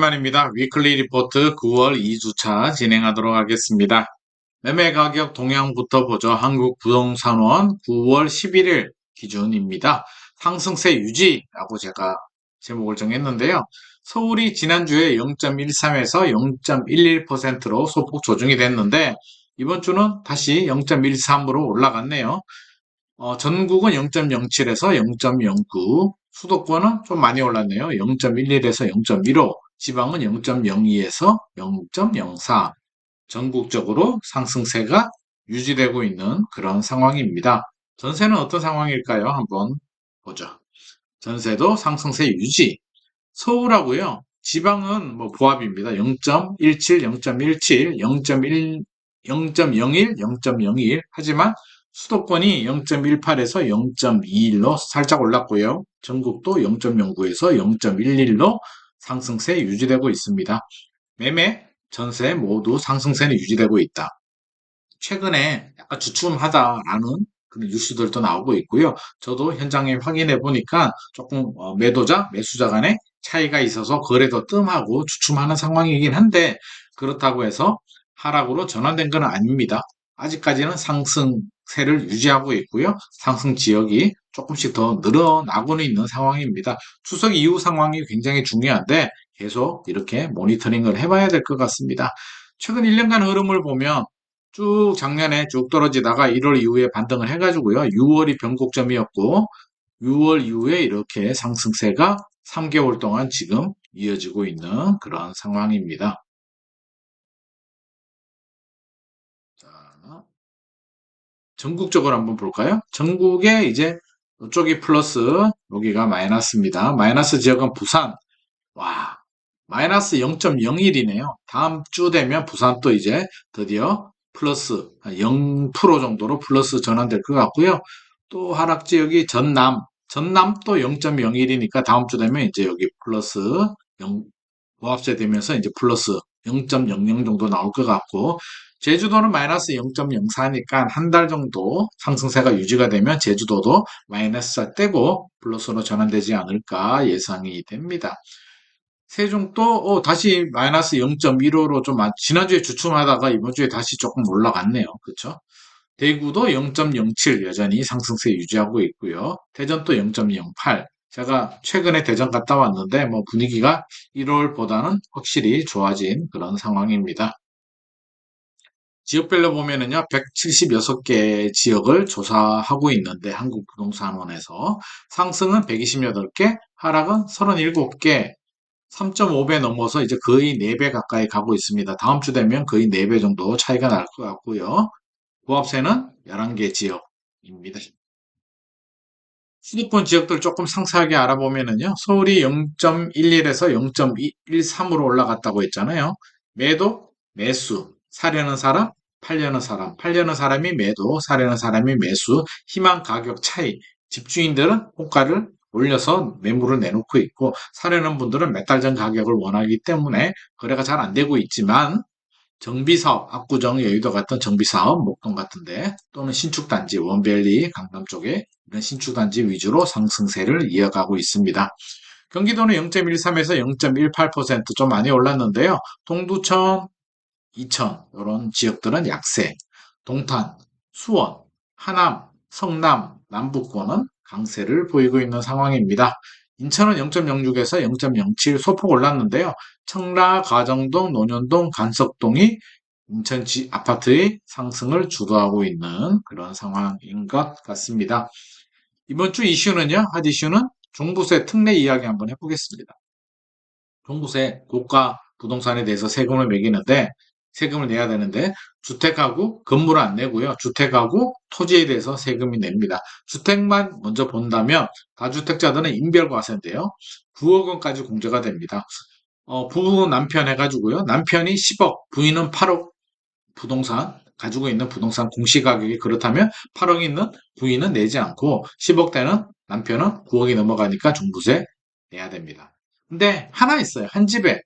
오랜만입니다. 위클리 리포트 9월 2주차 진행하도록 하겠습니다. 매매 가격 동향부터 보죠. 한국부동산원 9월 11일 기준입니다. 상승세 유지라고 제가 제목을 정했는데요. 서울이 지난주에 0.13에서 0.11%로 소폭 조정이 됐는데 이번 주는 다시 0.13으로 올라갔네요. 전국은 0.07에서 0.09, 수도권은 좀 많이 올랐네요. 0.11에서 0.15, 지방은 0.02에서 0.04. 전국적으로 상승세가 유지되고 있는 그런 상황입니다. 전세는 어떤 상황일까요? 한번 보죠. 전세도 상승세 유지. 서울하고요. 지방은 뭐 부합입니다. 0.17, 0.17, 0.1, 0.01, 0.01. 하지만 수도권이 0.18에서 0.21로 살짝 올랐고요. 전국도 0.09에서 0.11로 상승세 유지되고 있습니다. 매매, 전세 모두 상승세는 유지되고 있다. 최근에 약간 주춤하다라는 그런 뉴스들도 나오고 있고요. 저도 현장에 확인해 보니까 조금 매도자, 매수자 간의 차이가 있어서 거래도 뜸하고 주춤하는 상황이긴 한데 그렇다고 해서 하락으로 전환된 건 아닙니다. 아직까지는 상승세를 유지하고 있고요. 상승 지역이 조금씩 더 늘어나고는 있는 상황입니다. 추석 이후 상황이 굉장히 중요한데 계속 이렇게 모니터링을 해봐야 될 것 같습니다. 최근 1년간 흐름을 보면 쭉 작년에 쭉 떨어지다가 1월 이후에 반등을 해가지고요. 6월이 변곡점이었고 6월 이후에 이렇게 상승세가 3개월 동안 지금 이어지고 있는 그런 상황입니다. 자, 전국적으로 한번 볼까요? 전국에 이제 이쪽이 플러스, 여기가 마이너스입니다. 마이너스 지역은 부산. 와, 마이너스 0.01이네요. 다음 주 되면 부산 또 이제 드디어 플러스 0% 정도로 플러스 전환될 것 같고요. 또 하락 지역이 전남도 0.01이니까 다음 주 되면 이제 여기 플러스 0, 고합세 되면서 이제 플러스 0.00 정도 나올 것 같고, 제주도는 마이너스 0.04니까 한 달 정도 상승세가 유지가 되면 제주도도 마이너스 떼고 플러스로 전환되지 않을까 예상이 됩니다. 세종도 다시 마이너스 0.15로 좀 지난주에 주춤하다가 이번 주에 다시 조금 올라갔네요. 그렇죠? 대구도 0.07 여전히 상승세 유지하고 있고요. 대전도 0.08. 제가 최근에 대전 갔다 왔는데 뭐 분위기가 1월보다는 확실히 좋아진 그런 상황입니다. 지역별로 보면은요, 176개 지역을 조사하고 있는데 한국부동산원에서 상승은 128개, 하락은 37개, 3.5배 넘어서 이제 거의 4배 가까이 가고 있습니다. 다음 주 되면 거의 4배 정도 차이가 날 것 같고요. 고압세는 11개 지역입니다. 수도권 지역들 조금 상세하게 알아보면은요, 서울이 0.11에서 0.13으로 올라갔다고 했잖아요. 매도, 매수, 사려는 사람, 팔려는 사람, 팔려는 사람이 매도, 사려는 사람이 매수, 희망 가격 차이. 집주인들은 호가를 올려서 매물을 내놓고 있고, 사려는 분들은 몇 달 전 가격을 원하기 때문에 거래가 잘 안 되고 있지만, 정비사업, 압구정, 여의도 같은 정비사업, 목동 같은데 또는 신축단지, 원밸리, 강남 쪽에 이런 신축단지 위주로 상승세를 이어가고 있습니다. 경기도는 0.13에서 0.18% 좀 많이 올랐는데요. 동두천, 이천 이런 지역들은 약세, 동탄, 수원, 하남, 성남, 남북권은 강세를 보이고 있는 상황입니다. 인천은 0.06에서 0.07 소폭 올랐는데요. 청라, 가정동, 논현동, 간석동이 인천 아파트의 상승을 주도하고 있는 그런 상황인 것 같습니다. 이번 주 이슈는요, 핫 이슈는 종부세 특례 이야기 한번 해보겠습니다. 종부세 고가 부동산에 대해서 세금을 매기는데 세금을 내야 되는데 주택하고 건물은 안 내고요. 주택하고 토지에 대해서 세금이 냅니다. 주택만 먼저 본다면 다주택자들은 인별과세인데요. 9억 원까지 공제가 됩니다. 부부 남편 해가지고요. 남편이 10억, 부인은 8억 부동산 가지고 있는 부동산 공시가격이 그렇다면 8억 있는 부인은 내지 않고 10억대는 남편은 9억이 넘어가니까 종부세 내야 됩니다. 근데 하나 있어요. 한 집에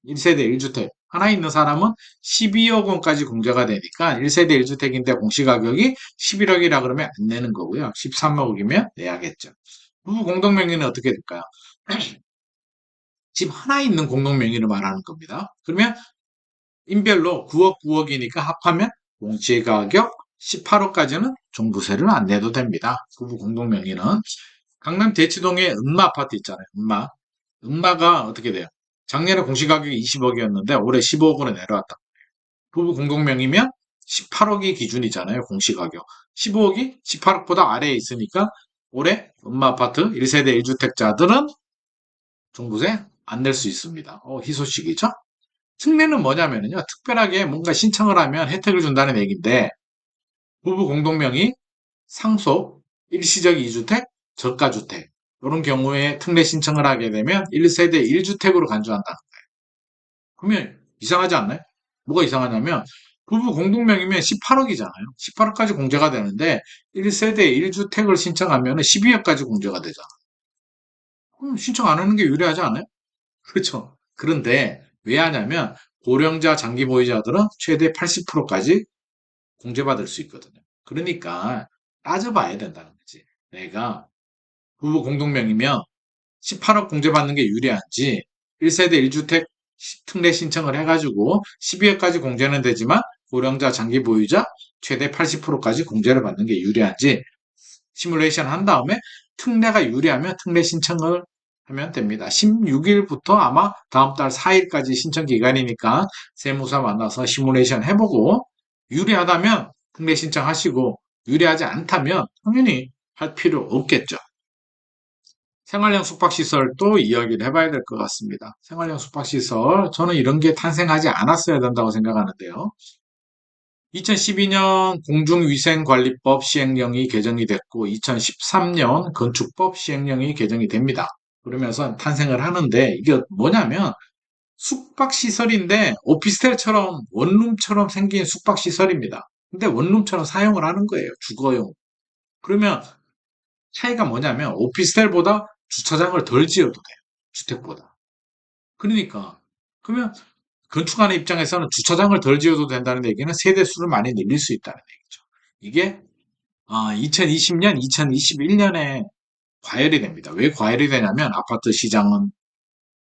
1세대 1주택 하나 있는 사람은 12억 원까지 공제가 되니까 1세대 1주택인데 공시가격이 11억이라 그러면 안 내는 거고요. 13억이면 내야겠죠. 부부 공동명의는 어떻게 될까요? 집 하나 있는 공동명의를 말하는 겁니다. 그러면 인별로 9억 9억이니까 합하면 공시가격 18억까지는 종부세를 안 내도 됩니다. 부부 공동명의는. 강남 대치동에 은마 아파트 있잖아요. 은마. 은마가 어떻게 돼요? 작년에 공시가격이 20억이었는데 올해 15억으로 내려왔다. 부부 공동명의면 18억이 기준이잖아요. 공시가격. 15억이 18억보다 아래에 있으니까 올해 은마 아파트 1세대 1주택자들은 종부세 안 낼 수 있습니다. 희소식이죠? 특례는 뭐냐면요. 특별하게 뭔가 신청을 하면 혜택을 준다는 얘기인데 부부 공동명의, 상속, 일시적 2주택, 저가주택 이런 경우에 특례 신청을 하게 되면 1세대 1주택으로 간주한다. 그러면 이상하지 않나요? 뭐가 이상하냐면 부부 공동명의면 18억이잖아요. 18억까지 공제가 되는데 1세대 1주택을 신청하면 12억까지 공제가 되잖아. 그럼 신청 안 하는 게 유리하지 않아요? 그렇죠. 그런데 왜 하냐면 고령자 장기 보유자들은 최대 80%까지 공제받을 수 있거든요. 그러니까 따져봐야 된다는 거지. 내가 부부 공동명의면 18억 공제받는 게 유리한지 1세대 1주택 특례 신청을 해가지고 12억까지 공제는 되지만 고령자 장기 보유자 최대 80%까지 공제를 받는 게 유리한지 시뮬레이션 한 다음에 특례가 유리하면 특례 신청을 하면 됩니다. 16일부터 아마 다음 달 4일까지 신청 기간이니까 세무사 만나서 시뮬레이션 해보고 유리하다면 특례 신청하시고 유리하지 않다면 당연히 할 필요 없겠죠. 생활형 숙박시설도 이야기를 해봐야 될 것 같습니다. 생활형 숙박시설, 저는 이런 게 탄생하지 않았어야 된다고 생각하는데요. 2012년 공중위생관리법 시행령이 개정이 됐고 2013년 건축법 시행령이 개정이 됩니다. 그러면서 탄생을 하는데 이게 뭐냐면 숙박시설인데 오피스텔처럼 원룸처럼 생긴 숙박시설입니다. 근데 원룸처럼 사용을 하는 거예요. 주거용. 그러면 차이가 뭐냐면 오피스텔보다 주차장을 덜 지어도 돼요. 주택보다. 그러니까 그러면 건축하는 입장에서는 주차장을 덜 지어도 된다는 얘기는 세대 수를 많이 늘릴 수 있다는 얘기죠. 이게 2020년, 2021년에 과열이 됩니다. 왜 과열이 되냐면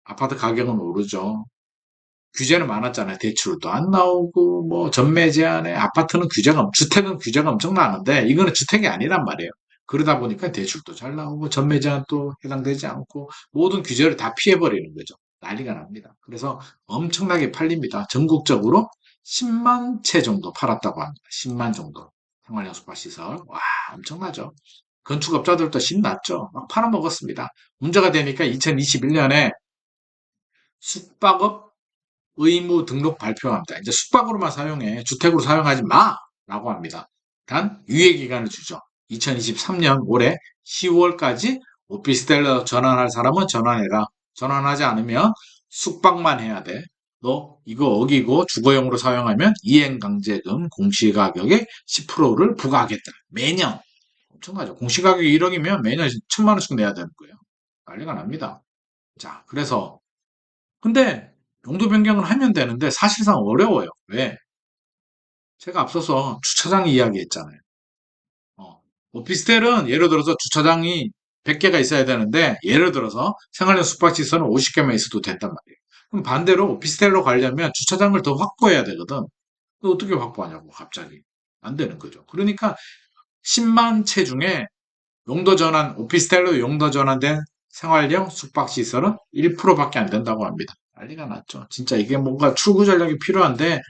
아파트 가격은 오르죠. 규제는 많았잖아요. 대출도 안 나오고 뭐 전매 제한에 주택은 규제가 엄청 많은데 이거는 주택이 아니란 말이에요. 그러다 보니까 대출도 잘 나오고 전매 제한도 해당되지 않고 모든 규제를 다 피해버리는 거죠. 난리가 납니다. 그래서 엄청나게 팔립니다. 전국적으로 10만 채 정도 팔았다고 합니다. 10만 정도. 생활형 숙박시설. 와, 엄청나죠. 건축업자들도 신났죠. 막 팔아먹었습니다. 문제가 되니까 2021년에 숙박업 의무 등록 발표합니다. 이제 숙박으로만 사용해. 주택으로 사용하지 마! 라고 합니다. 단, 유예 기간을 주죠. 2023년 올해 10월까지 오피스텔로 전환할 사람은 전환해라. 전환하지 않으면 숙박만 해야 돼. 너 이거 어기고 주거용으로 사용하면 이행강제금 공시가격의 10%를 부과하겠다. 매년. 엄청나죠. 공시가격이 1억이면 매년 1,000만 원씩 내야 되는 거예요. 난리가 납니다. 자, 그래서 근데 용도 변경을 하면 되는데 사실상 어려워요. 왜? 제가 앞서서 주차장 이야기했잖아요. 어, 오피스텔은 예를 들어서 주차장이 100개가 있어야 되는데 예를 들어서 생활용 숙박시설은 50개만 있어도 된단 말이에요. 그럼 반대로 오피스텔로 가려면 주차장을 더 확보해야 되거든. 어떻게 확보하냐고 갑자기. 안 되는 거죠. 그러니까 10만 채 중에 오피스텔로 용도 전환된 생활형 숙박시설은 1%밖에 안 된다고 합니다. 난리가 났죠. 진짜 이게 뭔가 출구 전략이 필요한데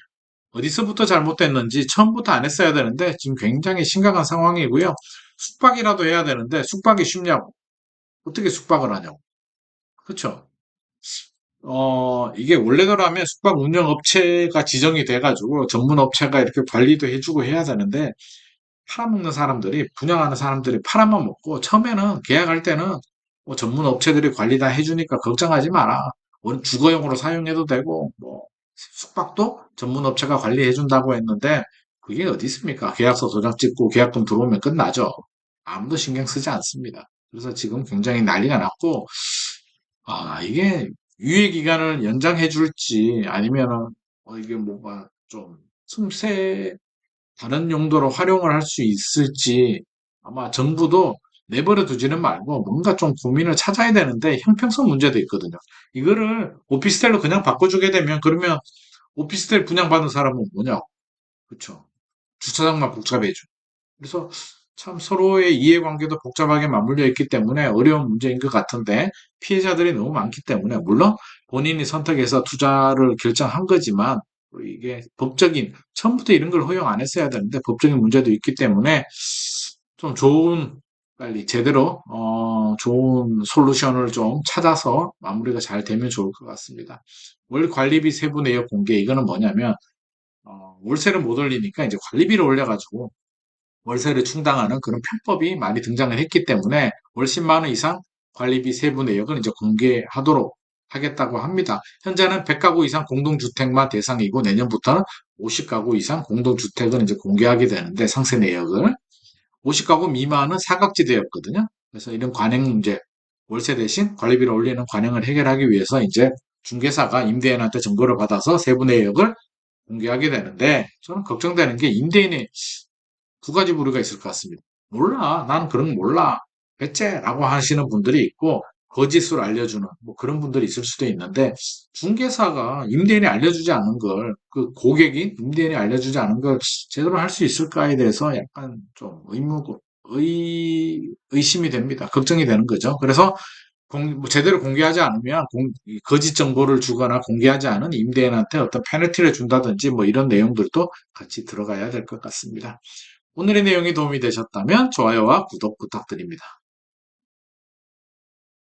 어디서부터 잘못됐는지 처음부터 안 했어야 되는데 지금 굉장히 심각한 상황이고요. 숙박이라도 해야 되는데 숙박이 쉽냐고. 어떻게 숙박을 하냐고. 그렇죠? 이게 원래대로라면 숙박 운영 업체가 지정이 돼가지고 전문 업체가 이렇게 관리도 해주고 해야 되는데 팔아먹는 사람들이 분양하는 사람들이 팔아만 먹고 처음에는 계약할 때는 뭐 전문 업체들이 관리 다 해주니까 걱정하지 마라. 주거용으로 사용해도 되고 뭐 숙박도 전문 업체가 관리해준다고 했는데 그게 어디 있습니까? 계약서 도장 찍고 계약금 들어오면 끝나죠. 아무도 신경 쓰지 않습니다. 그래서 지금 굉장히 난리가 났고 이게 유예 기간을 연장해 줄지 아니면은 이게 뭔가 좀 틈새 다른 용도로 활용을 할 수 있을지 아마 정부도 내버려 두지는 말고 뭔가 좀 고민을 찾아야 되는데 형평성 문제도 있거든요. 이거를 오피스텔로 그냥 바꿔주게 되면 그러면 오피스텔 분양받은 사람은 뭐냐고. 그쵸? 주차장만 복잡해져. 그래서 참 서로의 이해관계도 복잡하게 맞물려 있기 때문에 어려운 문제인 것 같은데 피해자들이 너무 많기 때문에 물론 본인이 선택해서 투자를 결정한 거지만 이게 법적인 처음부터 이런 걸 허용 안 했어야 되는데 법적인 문제도 있기 때문에 좀 좋은 빨리 제대로 좋은 솔루션을 좀 찾아서 마무리가 잘 되면 좋을 것 같습니다. 월 관리비 세부 내역 공개 이거는 뭐냐면 월세를 못 올리니까 이제 관리비를 올려가지고 월세를 충당하는 그런 편법이 많이 등장을 했기 때문에 월 10만 원 이상 관리비 세부 내역을 이제 공개하도록 하겠다고 합니다. 현재는 100가구 이상 공동주택만 대상이고 내년부터는 50가구 이상 공동주택을 이제 공개하게 되는데 상세 내역을 50가구 미만은 사각지대였거든요. 그래서 이런 관행 문제, 월세 대신 관리비를 올리는 관행을 해결하기 위해서 이제 중개사가 임대인한테 정보를 받아서 세부 내역을 공개하게 되는데 저는 걱정되는 게 임대인이 두 가지 부류가 있을 것 같습니다. 몰라. 나는 그런 거 몰라. 배째라고 하시는 분들이 있고 거짓을 알려주는 뭐 그런 분들이 있을 수도 있는데 중개사가 임대인이 알려주지 않은 걸 그 고객이 임대인이 알려주지 않은 걸 제대로 할 수 있을까에 대해서 약간 좀 의심이 됩니다. 걱정이 되는 거죠. 그래서 뭐 제대로 공개하지 않으면 거짓 정보를 주거나 공개하지 않은 임대인한테 어떤 페널티를 준다든지 뭐 이런 내용들도 같이 들어가야 될 것 같습니다. 오늘의 내용이 도움이 되셨다면 좋아요와 구독 부탁드립니다.